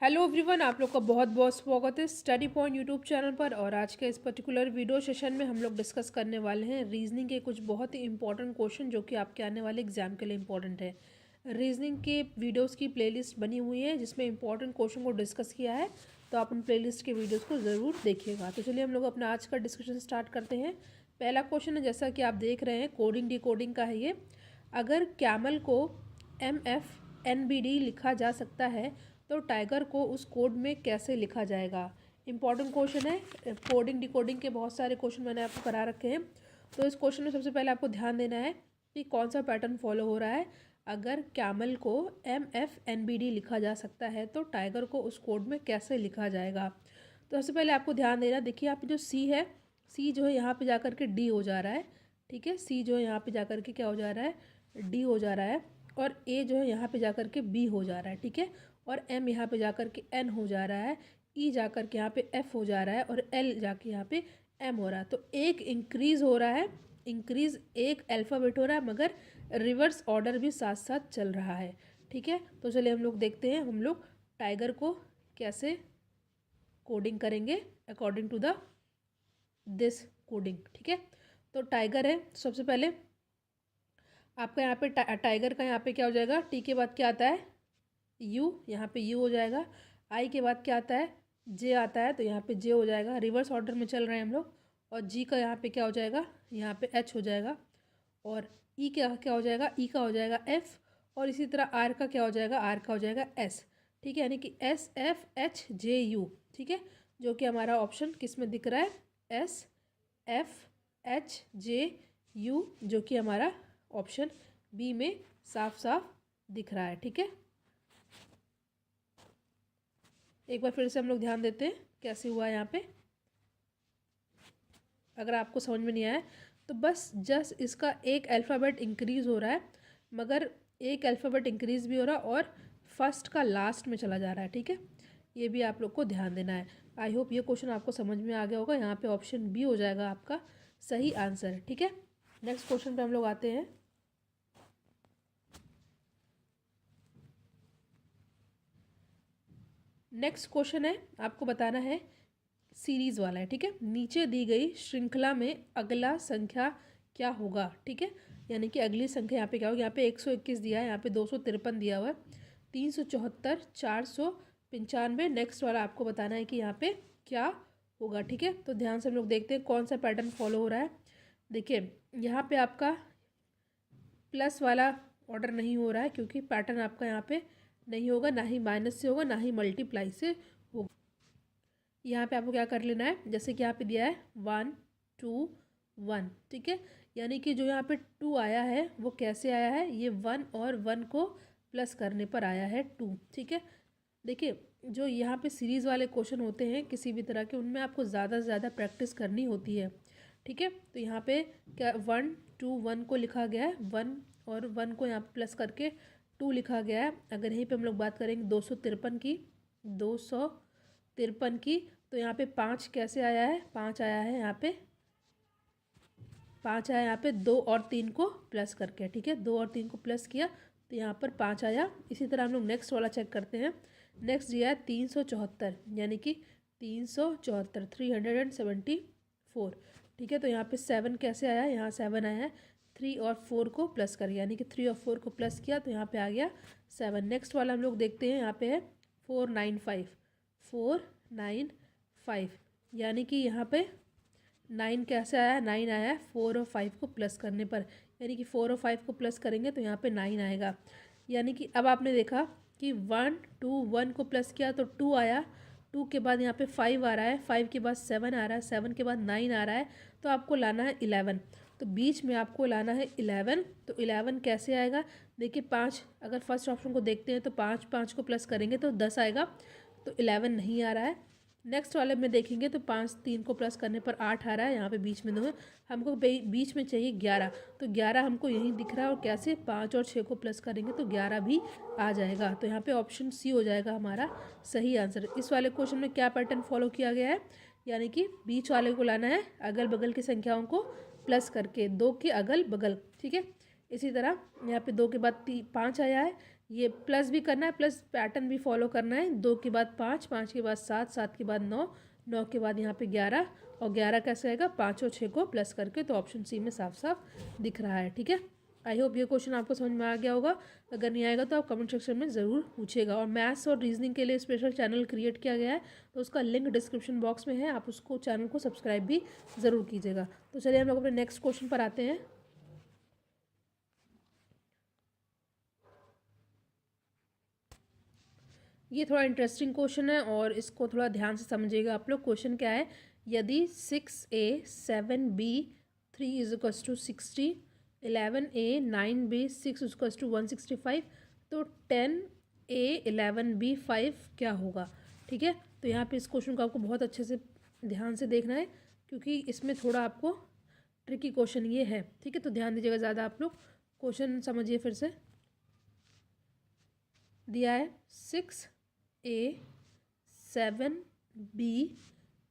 Hello everyone, आप लोग का बहुत बहुत स्वागत है स्टडी पॉइंट यूट्यूब चैनल पर। और आज के इस पर्टिकुलर वीडियो सेशन में हम लोग डिस्कस करने वाले हैं रीजनिंग के कुछ बहुत ही इंपॉर्टेंट क्वेश्चन जो कि आपके आने वाले एग्जाम के लिए इंपॉर्टेंट है। रीजनिंग के वीडियोस की प्लेलिस्ट बनी हुई है जिसमें इंपॉर्टेंट क्वेश्चन को डिस्कस किया है, तो आप उन प्लेलिस्ट के वीडियोज़ को ज़रूर देखिएगा। तो चलिए हम लोग अपना आज का डिस्कशन स्टार्ट करते हैं। पहला क्वेश्चन है, जैसा कि आप देख रहे हैं, कोडिंग डिकोडिंग का है ये। अगर कैमल को MFNBD लिखा जा सकता है तो टाइगर को उस कोड में कैसे लिखा जाएगा। इंपॉर्टेंट क्वेश्चन है। कोडिंग डिकोडिंग के बहुत सारे क्वेश्चन मैंने आपको करा रखे हैं। तो इस क्वेश्चन में सबसे पहले आपको ध्यान देना है कि कौन सा पैटर्न फॉलो हो रहा है। अगर कैमल को MFNBD लिखा जा सकता है तो टाइगर को उस कोड में कैसे लिखा जाएगा। तो सबसे पहले आपको ध्यान देना, देखिए आप जो सी है, सी जो है यहाँ पे जाकर के डी हो जा रहा है। ठीक है, सी जो है यहाँ पे जाकर के क्या हो जा रहा है, डी हो जा रहा है। और ए जो है यहाँ पे जाकर के बी हो जा रहा है। ठीक है, और एम यहाँ पे जाकर के एन हो जा रहा है, ई जाकर के यहाँ पे एफ हो जा रहा है, और एल जाके यहाँ पे एम हो रहा है। तो एक इंक्रीज हो रहा है, इंक्रीज एक अल्फ़ाबेट हो रहा है, मगर रिवर्स ऑर्डर भी साथ साथ चल रहा है। ठीक है, तो चलिए हम लोग देखते हैं हम लोग टाइगर को कैसे कोडिंग करेंगे according to the this coding. ठीक है, तो टाइगर है, सबसे पहले आपका यहाँ पे टाइगर का यहाँ पे क्या हो जाएगा, टी के बाद क्या आता है, यू, यहाँ पे यू हो जाएगा। आई के बाद क्या आता है, जे आता है, तो यहाँ पे जे हो जाएगा। रिवर्स ऑर्डर में चल रहे हैं हम लोग। और जी का यहाँ पे क्या हो जाएगा, यहाँ पे एच हो जाएगा। और ई का क्या हो जाएगा, ई का हो जाएगा एफ। और इसी तरह आर का क्या हो जाएगा, आर का हो जाएगा एस। ठीक है, यानी कि S F H J you. ठीक है, जो कि हमारा ऑप्शन किस में दिख रहा है, S F H J you, जो कि हमारा ऑप्शन बी में साफ साफ दिख रहा है। ठीक है, एक बार फिर से हम लोग ध्यान देते हैं कैसे हुआ है यहाँ पे। अगर आपको समझ में नहीं आया तो बस जस्ट इसका एक अल्फ़ाबेट इंक्रीज़ हो रहा है, मगर एक अल्फ़ाबेट इंक्रीज़ भी हो रहा है और फर्स्ट का लास्ट में चला जा रहा है। ठीक है, ये भी आप लोग को ध्यान देना है। आई होप ये क्वेश्चन आपको समझ में आ गया होगा। यहाँ पे ऑप्शन बी हो जाएगा आपका सही आंसर। ठीक है, नेक्स्ट क्वेश्चन पे हम लोग आते हैं। नेक्स्ट क्वेश्चन है, आपको बताना है, सीरीज़ वाला है। ठीक है, नीचे दी गई श्रृंखला में अगला संख्या क्या होगा। ठीक है, यानी कि अगली संख्या यहाँ पे क्या होगी, यहाँ पे 121 दिया है, यहाँ पे 253 दिया हुआ है, 374, 495। नेक्स्ट वाला आपको बताना है कि यहाँ पे क्या होगा। ठीक है, तो ध्यान से हम लोग देखते हैं कौन सा पैटर्न फॉलो हो रहा है। देखिए यहाँ पे आपका प्लस वाला ऑर्डर नहीं हो रहा है, क्योंकि पैटर्न आपका यहाँ पे नहीं होगा, ना ही माइनस से होगा, ना ही मल्टीप्लाई से होगा। यहाँ पे आपको क्या कर लेना है, जैसे कि यहाँ पे दिया है 1 2 1। ठीक है, यानी कि जो यहाँ पे 2 आया है वो कैसे आया है, ये 1 और 1 को प्लस करने पर आया है 2। ठीक है, देखिए जो यहाँ पे सीरीज़ वाले क्वेश्चन होते हैं किसी भी तरह के, उनमें आपको ज़्यादा से ज़्यादा प्रैक्टिस करनी होती है। ठीक है, तो यहाँ पे क्या 1 2 1 को लिखा गया है, 1 और 1 को यहाँ पे प्लस करके 2 लिखा गया है। अगर यहीं पे हम लोग बात करेंगे 253 की, 253 की, तो यहाँ पे 5 कैसे आया है, 5 आया है यहाँ पे, 5 आया यहाँ पे 2 और 3 को प्लस करके। ठीक है, 2 और 3 को प्लस किया तो यहाँ पर 5 आया। इसी तरह हम लोग नेक्स्ट वाला चेक करते हैं। नेक्स्ट दिया है 374, यानी कि 374 374। ठीक है, तो यहाँ पे 7 कैसे आया, यहाँ 7 आया है, 3 और 4 को प्लस कर, यानी कि 3 और 4 को प्लस किया तो यहाँ पे आ गया 7। नेक्स्ट वाला हम लोग देखते हैं, यहाँ पे है 495, 495, यानी कि यहाँ पे 9 कैसे आया, 9 आया है 4 और 5 को प्लस करने पर, यानी कि 4 और 5 को प्लस करेंगे तो यहाँ पे 9 आएगा। यानी कि अब आपने देखा कि 1 2 1 को प्लस किया तो 2 आया, 2 के बाद यहाँ पे 5 आ रहा है, 5 के बाद 7 आ रहा है, 7 के बाद 9 आ रहा है, तो आपको लाना है 11। तो बीच में आपको लाना है 11। तो 11 कैसे आएगा, देखिए 5, अगर फर्स्ट ऑप्शन को देखते हैं तो 5 5 को प्लस करेंगे तो 10 आएगा, तो 11 नहीं आ रहा है। नेक्स्ट वाले में देखेंगे तो 5 3 को प्लस करने पर 8 आ रहा है, यहाँ पे बीच में 2 है, हमको बीच में चाहिए 11, तो 11 हमको यहीं दिख रहा है। और कैसे, 5 और 6 को प्लस करेंगे तो 11 भी आ जाएगा। तो यहाँ पे ऑप्शन सी हो जाएगा हमारा सही आंसर। इस वाले क्वेश्चन में क्या पैटर्न फॉलो किया गया है, यानी कि बीच वाले को लाना है अगल बगल की संख्याओं को प्लस करके, 2 के अगल बगल। ठीक है, इसी तरह यहाँ पे 2 के बाद 5 आया है, ये प्लस भी करना है, प्लस पैटर्न भी फॉलो करना है। 2 के बाद 5, 5 के बाद 7, 7 के बाद 9, 9 के बाद यहाँ पे 11, और 11 कैसे आएगा, 5 और 6 को प्लस करके। तो ऑप्शन सी में साफ साफ दिख रहा है। ठीक है, आई होप ये क्वेश्चन आपको समझ में आ गया होगा। अगर नहीं आएगा तो आप कमेंट सेक्शन में ज़रूर पूछेगा। और मैथ्स और रीजनिंग के लिए स्पेशल चैनल क्रिएट किया गया है, तो उसका लिंक डिस्क्रिप्शन बॉक्स में है, आप उसको चैनल को सब्सक्राइब भी ज़रूर कीजिएगा। तो चलिए हम लोग अपने नेक्स्ट क्वेश्चन पर आते हैं। ये थोड़ा इंटरेस्टिंग क्वेश्चन है और इसको थोड़ा ध्यान से समझिएगा आप लोग। क्वेश्चन क्या है, यदि 6a 7b 3 is equals to 60, 11a 9b 6 is equals to 165, तो 10a 11b 5 क्या होगा। ठीक है, तो यहाँ पे इस क्वेश्चन को आपको बहुत अच्छे से ध्यान से देखना है, क्योंकि इसमें थोड़ा आपको ट्रिकी क्वेश्चन ये है। ठीक है, तो ध्यान दीजिएगा ज़्यादा आप लोग। क्वेश्चन समझिए फिर से। दिया है 6a 7b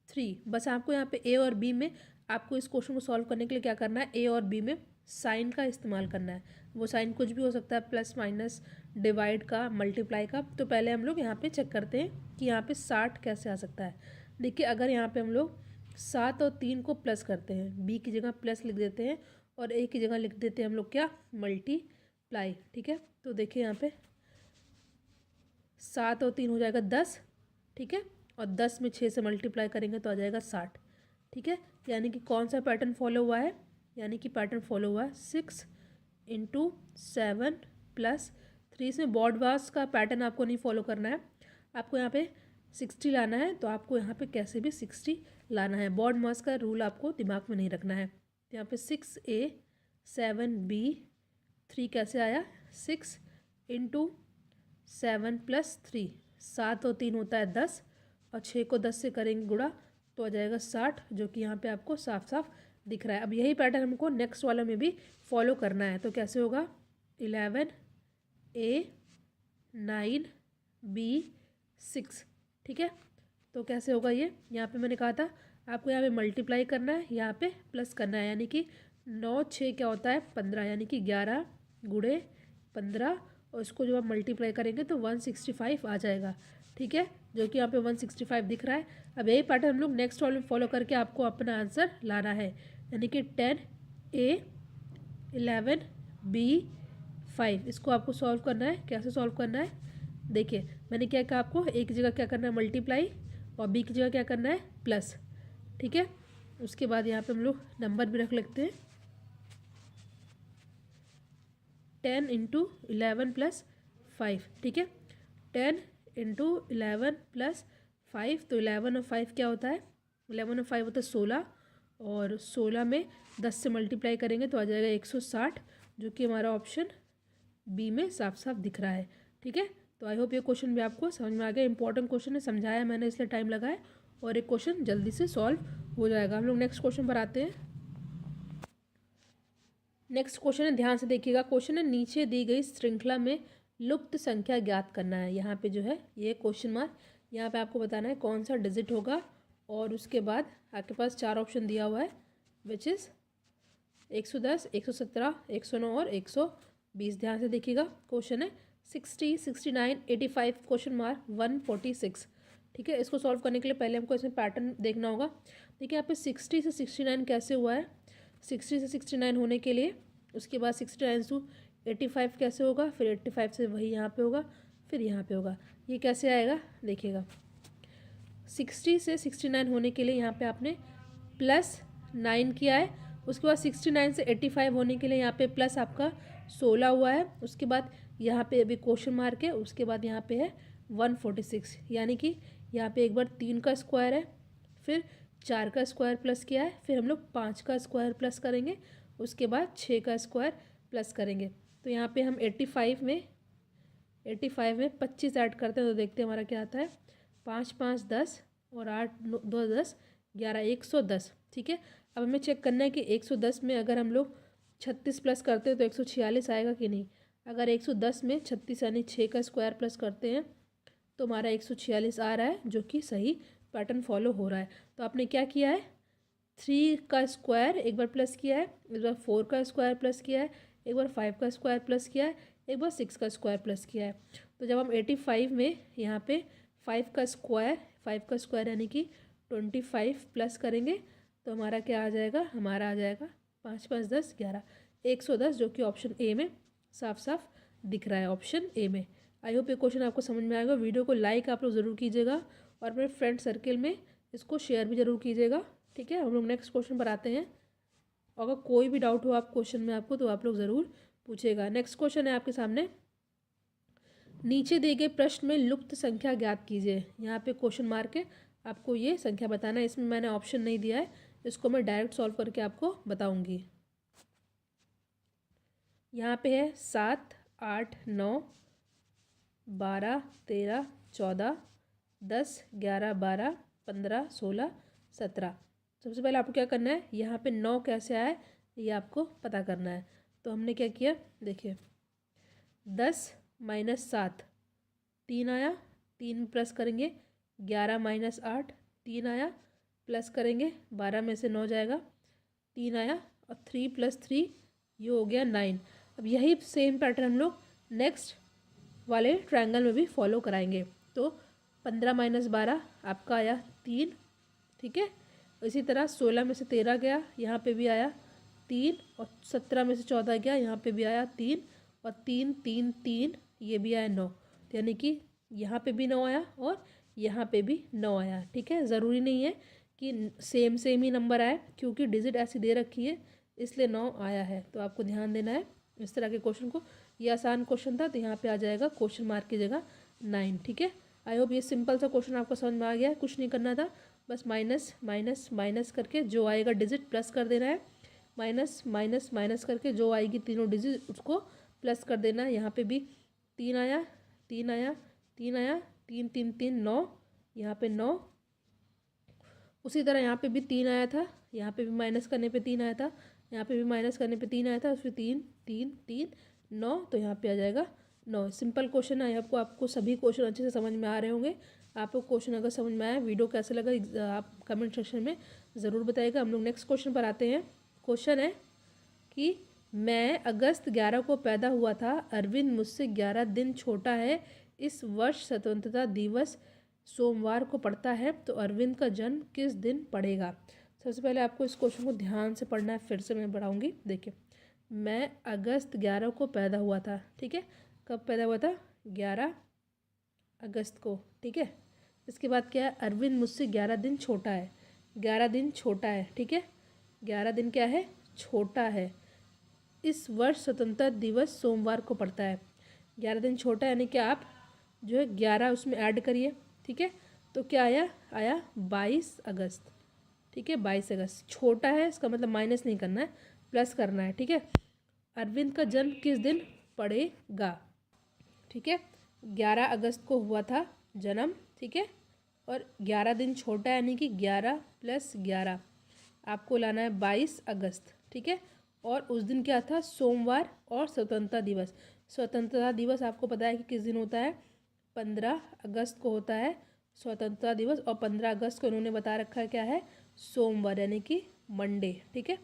3। बस आपको यहाँ पे ए और बी में, आपको इस क्वेश्चन को सॉल्व करने के लिए क्या करना है, ए और बी में साइन का इस्तेमाल करना है। वो साइन कुछ भी हो सकता है, प्लस माइनस, डिवाइड का, मल्टीप्लाई का। तो पहले हम लोग यहाँ पे चेक करते हैं कि यहाँ पे 60 कैसे आ सकता है। देखिए, अगर यहाँ पे हम लोग 7 और 3 को प्लस करते हैं, बी की जगह प्लस लिख देते हैं और ए की जगह लिख देते हैं हम लोग क्या, मल्टीप्लाई। ठीक है, तो देखिए यहाँ पे 7 और 3 हो जाएगा 10। ठीक है, और 10 में 6 से मल्टीप्लाई करेंगे तो आ जाएगा 60। ठीक है, यानी कि कौन सा पैटर्न फॉलो हुआ है, यानी कि पैटर्न फॉलो हुआ है 6 इंटू 7 प्लस 3। इसमें बॉड वास का पैटर्न आपको नहीं फॉलो करना है, आपको यहाँ पे 60 लाना है। तो आपको यहाँ पे कैसे भी 60 लाना है, बॉड मास का रूल आपको दिमाग में नहीं रखना है। तो यहाँ पे 6a 7b 3 कैसे आया, 6 इंटू 7 प्लस 3, 7 और 3 होता है 10, और 6 को 10 से करेंगे गुणा तो आ जाएगा 60, जो कि यहाँ पे आपको साफ साफ दिख रहा है। अब यही पैटर्न हमको नेक्स्ट वाले में भी फॉलो करना है। तो कैसे होगा, 11a 9b 6। ठीक है, तो कैसे होगा ये, यहाँ पे मैंने कहा था आपको यहाँ पे मल्टीप्लाई करना है, यहाँ पे प्लस करना है। यानी कि 9 6 क्या होता है 15, यानी कि 11 गुणे 15, और इसको जब आप मल्टीप्लाई करेंगे तो 165 आ जाएगा। ठीक है, जो कि यहाँ पे 165 दिख रहा है। अब यही पैटर्न हम लोग नेक्स्ट वाले में फॉलो करके आपको अपना आंसर लाना है, यानी कि 10a 11b 5। इसको आपको सॉल्व करना है। कैसे सॉल्व करना है, देखिए मैंने क्या कहा आपको, एक जगह क्या करना है मल्टीप्लाई, और बी की जगह क्या करना है प्लस। ठीक है, उसके बाद यहाँ पे हम लोग नंबर भी रख लेते हैं, 10 इंटू 11 प्लस 5। ठीक है, 10 इंटू 11 प्लस 5, तो 11 और 5 क्या होता है, 11 और 5 होता है 16, और 16 में 10 से मल्टीप्लाई करेंगे तो आ जाएगा 160, जो कि हमारा ऑप्शन बी में साफ साफ दिख रहा है। ठीक है, तो आई होप ये क्वेश्चन भी आपको समझ में आ गया। इंपॉर्टेंट क्वेश्चन है, समझाया मैंने इसलिए टाइम लगाया, और एक क्वेश्चन जल्दी से सॉल्व हो जाएगा। हम लोग नेक्स्ट क्वेश्चन पर आते हैं। नेक्स्ट क्वेश्चन है, ध्यान से देखिएगा। क्वेश्चन है, नीचे दी गई श्रृंखला में लुप्त संख्या ज्ञात करना है। यहाँ पे जो है ये क्वेश्चन मार्क, यहाँ पे आपको बताना है कौन सा डिजिट होगा, और उसके बाद आपके पास 4 ऑप्शन दिया हुआ है, विच इज़ 110, 117, 109 और 120। ध्यान से देखिएगा। क्वेश्चन है 60, 69, 85, क्वेश्चन मार्क 146। ठीक है, इसको सॉल्व करने के लिए पहले हमको इसमें पैटर्न देखना होगा। देखिए यहाँ पे 60 से 69 कैसे हुआ है, 60 से 69 होने के लिए उसके बाद 69 टू 85 कैसे होगा, फिर 85 से वही यहाँ पे होगा, फिर यहाँ पे होगा। ये कैसे आएगा, देखिएगा 60 से 69 होने के लिए यहाँ पे आपने प्लस 9 किया है, उसके बाद 69 से 85 होने के लिए यहाँ पे प्लस आपका 16 हुआ है, उसके बाद यहाँ पे अभी क्वेश्चन मार्क है, उसके बाद यहाँ पे है 146। यानी कि यहाँ पे एक बार 3 का स्क्वायर है, फिर 4 का स्क्वायर प्लस किया है, फिर हम लोग 5 का स्क्वायर प्लस करेंगे, उसके बाद 6 का स्क्वायर प्लस करेंगे। तो यहाँ पे हम 85 में 25 ऐड करते हैं तो देखते हैं हमारा क्या आता है, 5 5 10 और 8 2 10 11 110। ठीक है, अब हमें चेक करना है कि 110 में अगर हम लोग 36 प्लस करते हैं तो 146 आएगा कि नहीं। अगर 110 में 36 यानी 6 का स्क्वायर प्लस करते हैं तो हमारा 146 आ रहा है, जो कि सही पैटर्न फॉलो हो रहा है। तो आपने क्या किया है, 3 का स्क्वायर एक बार प्लस किया है, एक बार 4 का स्क्वायर प्लस किया है, एक बार 5 का स्क्वायर प्लस किया है, एक बार 6 का स्क्वायर प्लस किया है। तो जब हम 85 में यहाँ पे 5 का स्क्वायर यानी कि 25 प्लस करेंगे तो हमारा क्या आ जाएगा, हमारा आ जाएगा 5 5 10 11 110, जो कि ऑप्शन ए में साफ साफ दिख रहा है, ऑप्शन ए में। आई होप ये क्वेश्चन आपको समझ में आएगा। वीडियो को लाइक आप लोग ज़रूर कीजिएगा और अपने फ्रेंड सर्किल में इसको शेयर भी ज़रूर कीजिएगा। ठीक है, हम लोग नेक्स्ट क्वेश्चन पर आते हैं। अगर कोई भी डाउट हो आप क्वेश्चन में आपको तो आप लोग ज़रूर पूछेगा। नेक्स्ट क्वेश्चन है आपके सामने, नीचे दिए गए प्रश्न में लुप्त संख्या ज्ञात कीजिए। यहाँ पे क्वेश्चन मार्क है, आपको ये संख्या बताना है। इसमें मैंने ऑप्शन नहीं दिया है, इसको मैं डायरेक्ट सॉल्व करके आपको बताऊंगी। यहाँ पे है 7 8 9 12 13 14 10 11 12 15 16 17। सबसे पहले आपको क्या करना है, यहाँ पे 9 कैसे आया है ये आपको पता करना है। तो हमने क्या किया, देखिए 10 माइनस 7 3 आया, 3 प्लस करेंगे 11 माइनस 8 3 आया, प्लस करेंगे 12 में से 9 जाएगा 3 आया, और 3 प्लस 3 ये हो गया 9। अब यही सेम पैटर्न हम लोग नेक्स्ट वाले ट्रायंगल में भी फॉलो कराएंगे। तो 15 माइनस 12 आपका आया 3। ठीक है, इसी तरह 16 में से 13 गया, यहाँ पे भी आया 3, और 17 में से 14 गया, यहाँ पे भी आया 3, और 3 3 3 ये भी आया 9। यानी कि यहाँ पे भी 9 आया और यहाँ पे भी 9 आया। ठीक है, ज़रूरी नहीं है कि सेम ही नंबर आए, क्योंकि डिजिट ऐसी दे रखी है इसलिए 9 आया है। तो आपको ध्यान देना है इस तरह के क्वेश्चन को। ये आसान क्वेश्चन था तो यहाँ पे आ जाएगा क्वेश्चन मार्क की जगह 9। ठीक है, आई होप ये सिंपल सा क्वेश्चन आपको समझ में आ गया। कुछ नहीं करना था, बस माइनस माइनस माइनस करके जो आएगा डिजिट प्लस कर देना है, माइनस माइनस माइनस करके जो आएगी तीनों डिजिट उसको प्लस कर देना है। यहाँ पे भी 3 आया 3 आया 3 आया 3 3 3 9, यहाँ पे 9। उसी तरह यहाँ पे भी 3 आया था, यहाँ पे भी माइनस करने पे 3 आया था, यहाँ पे भी माइनस करने पे 3 आया था, उसमें 3 3 3 9, तो यहाँ पे आ जाएगा 9। सिंपल क्वेश्चन है, आपको सभी क्वेश्चन अच्छे से समझ में आ रहे होंगे। आपको क्वेश्चन अगर समझ में आया, वीडियो कैसा लगा आप कमेंट सेक्शन में ज़रूर बताइएगा। हम लोग नेक्स्ट क्वेश्चन पर आते हैं। क्वेश्चन है कि मैं अगस्त 11 को पैदा हुआ था, अरविंद मुझसे 11 दिन छोटा है, इस वर्ष स्वतंत्रता दिवस सोमवार को पड़ता है, तो अरविंद का जन्म किस दिन पड़ेगा। सबसे पहले आपको इस क्वेश्चन को ध्यान से पढ़ना है, फिर से मैं पढ़ाऊँगी। देखिए, मैं अगस्त 11 को पैदा हुआ था। ठीक है, कब पैदा हुआ था, 11 अगस्त को। ठीक है, इसके बाद क्या है, अरविंद मुझसे 11 दिन छोटा है, 11 दिन छोटा है। ठीक है, 11 दिन क्या है, छोटा है। इस वर्ष स्वतंत्रता दिवस सोमवार को पड़ता है। 11 दिन छोटा यानी कि आप जो है 11 उसमें ऐड करिए। ठीक है, तो क्या आया, आया 22 अगस्त। ठीक है, 22 अगस्त छोटा है, इसका मतलब माइनस नहीं करना है, प्लस करना है। ठीक है, अरविंद का जन्म किस दिन पड़ेगा। ठीक है, 11 अगस्त को हुआ था जन्म। ठीक है, और 11 दिन छोटा यानी कि 11 प्लस 11 आपको लाना है 22 अगस्त। ठीक है, और उस दिन क्या था, सोमवार और स्वतंत्रता दिवस। स्वतंत्रता दिवस आपको पता है कि किस दिन होता है, 15 अगस्त को होता है स्वतंत्रता दिवस, और 15 अगस्त को उन्होंने बता रखा है क्या है, सोमवार यानी कि मंडे। ठीक है,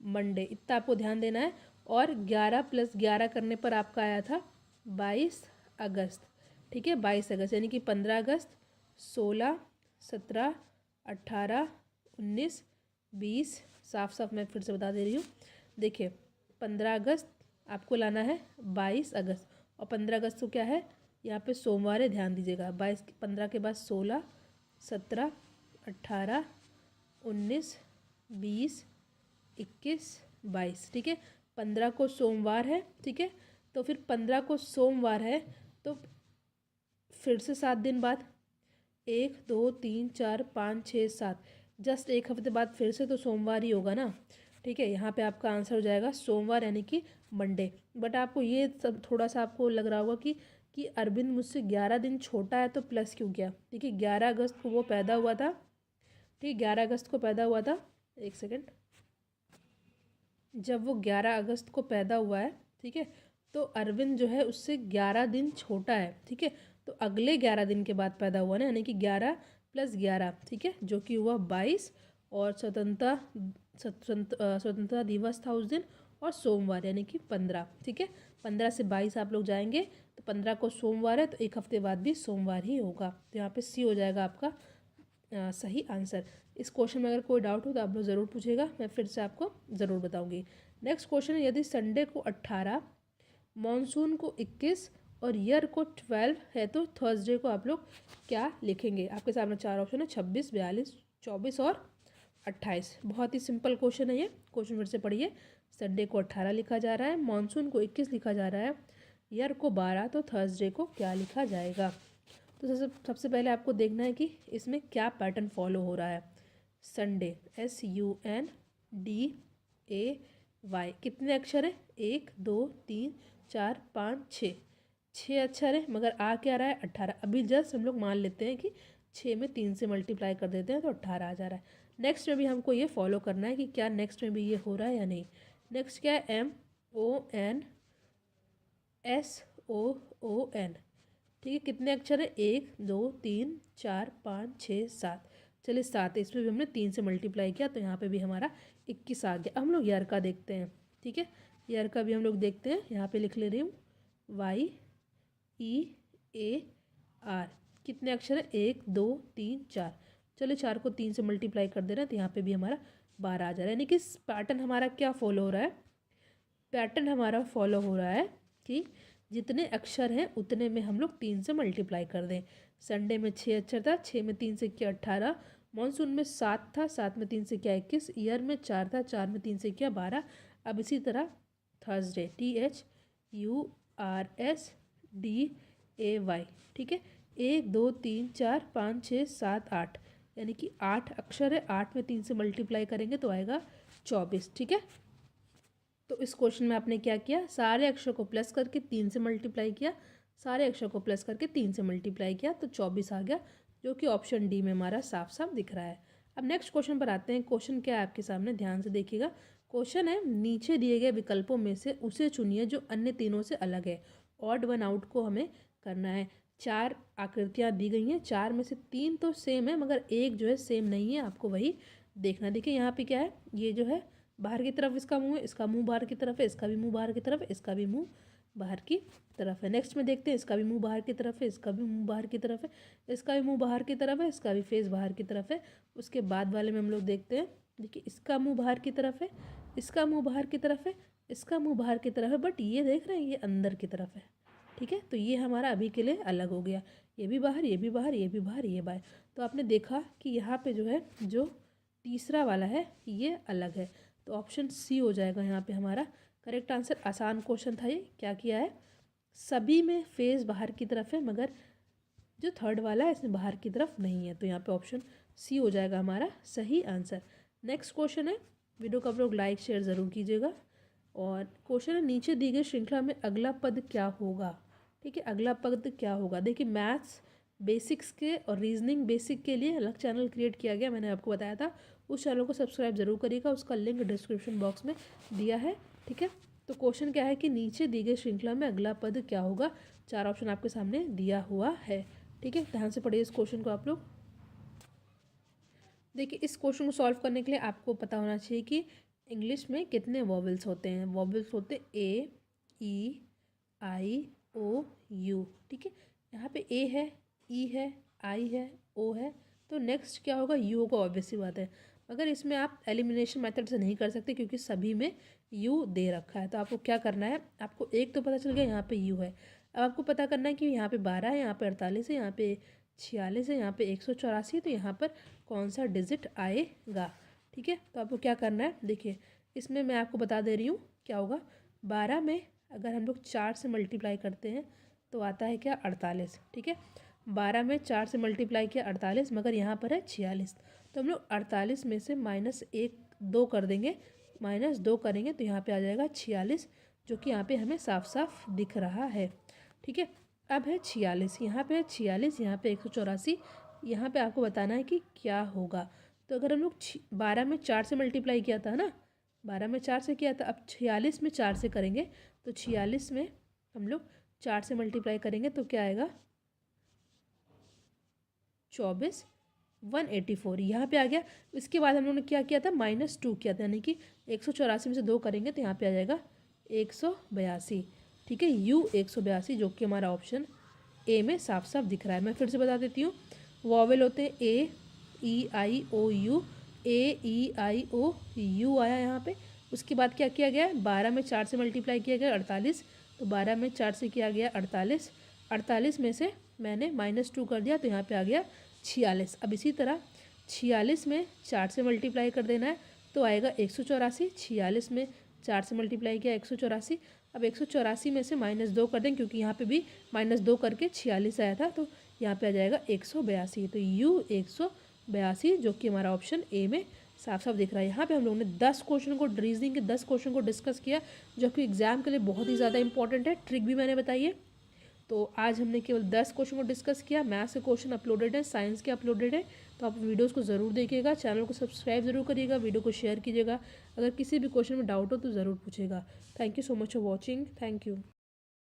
मंडे, इतना आपको ध्यान देना है। और 11 प्लस 11 करने पर आपका आया था 22 अगस्त। ठीक है, 22 अगस्त यानी कि 15 अगस्त 16 17 18 19 20। साफ साफ मैं फिर से बता दे रही हूँ। देखिए, 15 अगस्त आपको लाना है 22 अगस्त, और 15 अगस्त को क्या है, यहाँ पे सोमवार है, ध्यान दीजिएगा। 15 के बाद 16 17 18 19 20 21 22। ठीक है, 15 को सोमवार है। ठीक है, तो फिर 15 को सोमवार है तो फिर से 7 दिन बाद 1 2 3 4 5 6 7, जस्ट एक हफ्ते बाद फिर से तो सोमवार ही होगा ना। ठीक है, यहाँ पे आपका आंसर हो जाएगा सोमवार यानी कि मंडे। बट आपको ये सब थोड़ा सा आपको लग रहा होगा कि अरविंद मुझसे 11 दिन छोटा है तो प्लस क्यों किया। देखिए, 11 अगस्त को वो पैदा हुआ था। ठीक, 11 अगस्त को पैदा हुआ था, एक सेकेंड, जब वो 11 अगस्त को पैदा हुआ है, ठीक है, तो अरविंद जो है उससे 11 दिन छोटा है। ठीक है, तो अगले 11 दिन के बाद पैदा हुआ ना, यानी कि 11 प्लस 11, ठीक है, जो कि हुआ 22। और स्वतंत्रता दिवस था उस दिन, और सोमवार यानी कि 15। ठीक है, 15 से 22 आप लोग जाएंगे तो 15 को सोमवार है, तो एक हफ्ते बाद भी सोमवार ही होगा। तो यहाँ पे सी हो जाएगा आपका सही आंसर। इस क्वेश्चन में अगर कोई डाउट हो तो आप लोग ज़रूर पूछेगा, मैं फिर से आपको ज़रूर बताऊंगी। नेक्स्ट क्वेश्चन है, यदि संडे को 18, मॉनसून को 21 और ईयर को 12 है तो थर्सडे को आप लोग क्या लिखेंगे? आपके सामने चार ऑप्शन है, 26, 42, 24 और 28। बहुत ही सिंपल क्वेश्चन है ये। क्वेश्चन फिर से पढ़िए। संडे को 18 लिखा जा रहा है, मॉनसून को 21 लिखा जा रहा है, ईयर को 12, तो थर्सडे को क्या लिखा जाएगा? तो सबसे पहले आपको देखना है कि इसमें क्या पैटर्न फॉलो हो रहा है। संडे, SUNDAY, कितने अक्षर है? 1 2 3 4 5 6, 6 अक्षर है, मगर आ क्या रहा है? 18। अभी जस्ट हम लोग मान लेते हैं कि 6 में 3 से मल्टीप्लाई कर देते हैं तो 18 आ जा रहा है। नेक्स्ट में भी हमको ये फॉलो करना है कि क्या नेक्स्ट में भी ये हो रहा है या नहीं। नेक्स्ट क्या है? MONSOON, ठीक है। कितने अक्षर है? 1 2 3 4 5 6 7। चलिए 7 है, इसमें भी हमने 3 से मल्टीप्लाई किया तो यहाँ पे भी हमारा 21 आ गया। अब हम लोग ईयर का देखते हैं, ठीक है। ईयर का भी हम लोग देखते हैं, यहाँ पे लिख ले रही हूँ YEAR। कितने अक्षर है? 1 2 3 4। चलिए 4 को 3 से मल्टीप्लाई कर दे रहे हैं तो यहाँ पे भी हमारा 12 आ जा रहा है। यानी कि पैटर्न हमारा क्या फॉलो हो रहा है? पैटर्न हमारा फॉलो हो रहा है कि जितने अक्षर हैं उतने में हम लोग 3 से मल्टीप्लाई कर दें। संडे में 6 अक्षर था, 6 में 3 से किया 18, मॉनसून में 7 था, 7 में 3 से किया 21, ईयर में 4 था, 4 में 3 से किया 12। अब इसी तरह थर्सडे, THURSDAY, ठीक है। 1 2 3 4 5 6 7 8, यानी कि 8 अक्षर है, 8 में 3 से मल्टीप्लाई करेंगे तो आएगा 24, ठीक है। तो इस क्वेश्चन में आपने क्या किया? सारे अक्षर को प्लस करके 3 से मल्टीप्लाई किया, सारे अक्षर को प्लस करके 3 से मल्टीप्लाई किया तो 24 आ गया, जो कि ऑप्शन डी में हमारा साफ साफ दिख रहा है। अब नेक्स्ट क्वेश्चन पर आते हैं। क्वेश्चन क्या है आपके सामने, ध्यान से देखिएगा। क्वेश्चन है, नीचे दिए गए विकल्पों में से उसे चुनिए जो अन्य तीनों से अलग है। ऑड वन आउट को हमें करना है। 4 आकृतियाँ दी गई हैं, 4 में से 3 तो सेम है मगर एक जो है सेम नहीं है, आपको वही देखना। देखिए यहाँ पे क्या है, ये जो है बाहर की तरफ इसका मुंह है, इसका मुंह बाहर की तरफ है, इसका भी मुंह बाहर की तरफ है, इसका भी मुंह बाहर की तरफ है। नेक्स्ट में देखते हैं, इसका भी मुंह बाहर की तरफ है, इसका भी मुंह बाहर की तरफ है, इसका भी मुंह बाहर की तरफ है, इसका भी फेस बाहर की तरफ है। उसके बाद वाले में हम लोग देखते हैं, देखिए इसका मुंह बाहर की तरफ है, इसका मुंह बाहर की तरफ है, इसका मुंह बाहर की तरफ है, बट ये देख रहे हैं ये अंदर की तरफ है, ठीक है। तो ये हमारा अभी के लिए अलग हो गया, ये भी बाहर, ये भी बाहर, ये भी बाहर, ये बाहर। तो आपने देखा कि यहाँ पे जो है, जो तीसरा वाला है ये अलग है, तो ऑप्शन सी हो जाएगा यहाँ पे हमारा करेक्ट आंसर। आसान क्वेश्चन था ये। क्या किया है? सभी में फेस बाहर की तरफ है मगर जो थर्ड वाला है इसमें बाहर की तरफ नहीं है, तो यहाँ पे ऑप्शन सी हो जाएगा हमारा सही आंसर। नेक्स्ट क्वेश्चन है, वीडियो को आप लोग लाइक शेयर ज़रूर कीजिएगा। और क्वेश्चन है, नीचे दी गई श्रृंखला में अगला पद क्या होगा? ठीक है, अगला पद क्या होगा? देखिए मैथ्स बेसिक्स के और रीजनिंग बेसिक के लिए अलग चैनल क्रिएट किया गया, मैंने आपको बताया था। उस चैनल को सब्सक्राइब जरूर करिएगा, उसका लिंक डिस्क्रिप्शन बॉक्स में दिया है, ठीक है। तो क्वेश्चन क्या है कि नीचे दी गई श्रृंखला में अगला पद क्या होगा? 4 ऑप्शन आपके सामने दिया हुआ है, ठीक है। ध्यान से पढ़िए इस क्वेश्चन को आप लोग। देखिए इस क्वेश्चन को सॉल्व करने के लिए आपको पता होना चाहिए कि इंग्लिश में कितने वॉवेल्स होते हैं। वॉवेल्स होते ए, ई, आई, ओ, यू, ठीक है। यहाँ पे ए है, ई है, आई है, ओ है, तो नेक्स्ट क्या होगा? यू होगा, ऑब्वियस सी बात है। मगर इसमें आप एलिमिनेशन मेथड से नहीं कर सकते क्योंकि सभी में यू दे रखा है। तो आपको क्या करना है, आपको एक तो पता चल गया यहाँ पे यू है। अब आपको पता करना है कि यहाँ पे 12 है, यहाँ पे 48 है, यहाँ पे 46 है, यहाँ पे 184 है, तो यहाँ पर कौन सा डिजिट आएगा, ठीक है। तो आपको क्या करना है, देखिए इसमें मैं आपको बता दे रही हूँ क्या होगा। 12 में अगर हम लोग 4 से मल्टीप्लाई करते हैं तो आता है क्या? 48, ठीक है। 12 में 4 से मल्टीप्लाई किया 48, मगर यहाँ पर है 46, तो हम लोग 48 में से -2 कर देंगे, -2 करेंगे तो यहाँ पे आ जाएगा 46, जो कि यहाँ पे हमें साफ साफ दिख रहा है, ठीक है। अब है 46, यहाँ पे है 46, यहाँ पे 184, यहाँ पे आपको बताना है कि क्या होगा। तो अगर हम लोग 12 में 4 से मल्टीप्लाई किया था ना, 12 में 4 से किया था, अब 46 में 4 से करेंगे तो 46 में हम लोग 4 से मल्टीप्लाई करेंगे तो क्या आएगा? 24, 184 यहाँ पे आ गया। इसके बाद हम लोगों ने क्या किया था? -2 किया था, यानी कि 184 में से 2 करेंगे तो यहाँ पे आ जाएगा 182। ठीक है, यू 182 जो कि हमारा ऑप्शन ए में साफ साफ दिख रहा है। मैं फिर से बता देती हूँ, वॉवेल होते हैं ए ई आई ओ you, A E I O you आया यहाँ पे। उसके बाद क्या किया गया है, 12 में 4 से मल्टीप्लाई किया गया 48, तो 12 में 4 से किया गया 48, 48 में से मैंने -2 कर दिया तो यहाँ पे आ गया 46। अब इसी तरह 46 में 4 से मल्टीप्लाई कर देना है तो आएगा 184, 46 में 4 से मल्टीप्लाई किया 184। अब 184 में से -2 कर दें क्योंकि यहाँ पे भी -2 करके 46 आया था, तो यहाँ पे आ जाएगा 182। तो यू 182 जो कि हमारा ऑप्शन ए में साफ साफ दिख रहा है। यहाँ पे हम लोगों ने 10 क्वेश्चन को, रीजनिंग के 10 क्वेश्चन को डिस्कस किया जो कि एग्जाम के लिए बहुत ही ज़्यादा इंपॉर्टेंट है। ट्रिक भी मैंने बताई है। तो आज हमने केवल 10 क्वेश्चन को डिस्कस किया। मैथ्स के क्वेश्चन अपलोडेड है, साइंस के अपलोडेड है, तो आप वीडियोज़ को ज़रूर देखिएगा। चैनल को सब्सक्राइब जरूर करिएगा, वीडियो को शेयर कीजिएगा। अगर किसी भी क्वेश्चन में डाउट हो तो ज़रूर पूछेगा। Thank you so much for watching. Thank you.